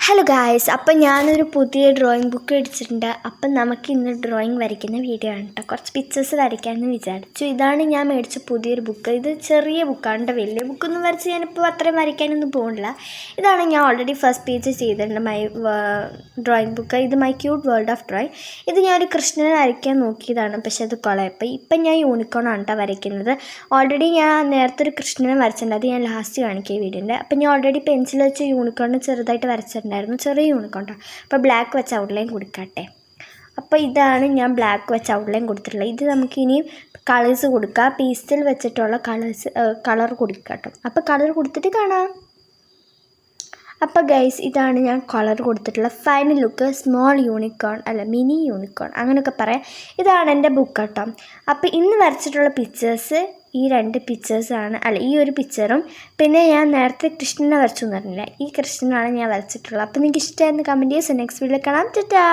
Hello guys, അപ്പം ഞാനൊരു പുതിയ ഡ്രോയിങ് ബുക്ക് മേടിച്ചിട്ടുണ്ട്. അപ്പം നമുക്ക് ഇന്ന് ഡ്രോയിങ് വരയ്ക്കുന്ന വീഡിയോ ആണ് കേട്ടോ. കുറച്ച് പിക്ചേഴ്സ് വരയ്ക്കാമെന്ന് വിചാരിച്ചു. ഇതാണ് ഞാൻ മേടിച്ച പുതിയൊരു ബുക്ക്. ഇത് ചെറിയ ബുക്കാണ് കേട്ടോ, വലിയ ബുക്കൊന്നും വരച്ച് ഞാനിപ്പോൾ അത്രയും വരയ്ക്കാനൊന്നും പോകുന്നില്ല. ഇതാണ് ഞാൻ ഓൾറെഡി ഫസ്റ്റ് പേജ് ചെയ്തിട്ടുണ്ട് മൈ ഡ്രോയിങ് ബുക്ക്. ഇത് my cute world of drawing. ഇത് ഞാനൊരു കൃഷ്ണനെ വരയ്ക്കാൻ നോക്കിയതാണ്, പക്ഷേ അത് കുളയപ്പോൾ. ഇപ്പം ഞാൻ യൂണിക്കോണാണ് കേട്ടോ വരയ്ക്കുന്നത്. ഓൾറെഡി ഞാൻ നേരത്തെ ഒരു കൃഷ്ണനെ വരച്ചിട്ടുണ്ട്, അത് ഞാൻ ലാസ്റ്റ് കാണിക്കുക വീഡിയോൻ്റെ. അപ്പം ഞാൻ ഓൾറെഡി പെൻസിൽ വെച്ച് യൂണിക്കോണിന് ചെറുതായിട്ട് വരച്ചിട്ടുണ്ട്, ചെറിയ യൂണിക്കോൺ. അപ്പോൾ ബ്ലാക്ക് വെച്ച് ഔട്ട്ലൈൻ കൊടുക്കട്ടെ. അപ്പോൾ ഇതാണ് ഞാൻ ബ്ലാക്ക് വെച്ച് ഔട്ട്ലൈൻ കൊടുത്തിട്ടുള്ളത്. ഇത് നമുക്കിനി കളേഴ്സ് കൊടുക്കാം. പേസ്റ്റൽ വെച്ചിട്ടുള്ള കളർ കൊടുക്കാം കേട്ടോ. അപ്പോൾ കളർ കൊടുത്തിട്ട് കാണാം. അപ്പോൾ ഗൈസ്, ഇതാണ് ഞാൻ കളർ കൊടുത്തിട്ടുള്ള ഫൈനൽ ലുക്ക്. സ്മോൾ യൂണിക്കോൺ അല്ല, മിനി യൂണിക്കോൺ അങ്ങനെയൊക്കെ പറയാം. ഇതാണ് എൻ്റെ ബുക്ക് കേട്ടോ. അപ്പോൾ ഇന്ന് വരച്ചിട്ടുള്ള പിക്ചേഴ്സ് ഈ രണ്ട് പിക്ചേഴ്സാണ്, അല്ല ഈ ഒരു പിക്ചറും പിന്നെ ഞാൻ നേരത്തെ കൃഷ്ണനെ വരച്ചു എന്ന് പറഞ്ഞില്ല, ഈ കൃഷ്ണനാണ് ഞാൻ വരച്ചിട്ടുള്ളത്. അപ്പോൾ നിങ്ങൾക്ക് ഇഷ്ടമായിരുന്നു കമൻറ്റ് ചെയ്യുക. നെക്സ്റ്റ് വീഡിയോയിൽ കാണാം. ടാറ്റാ.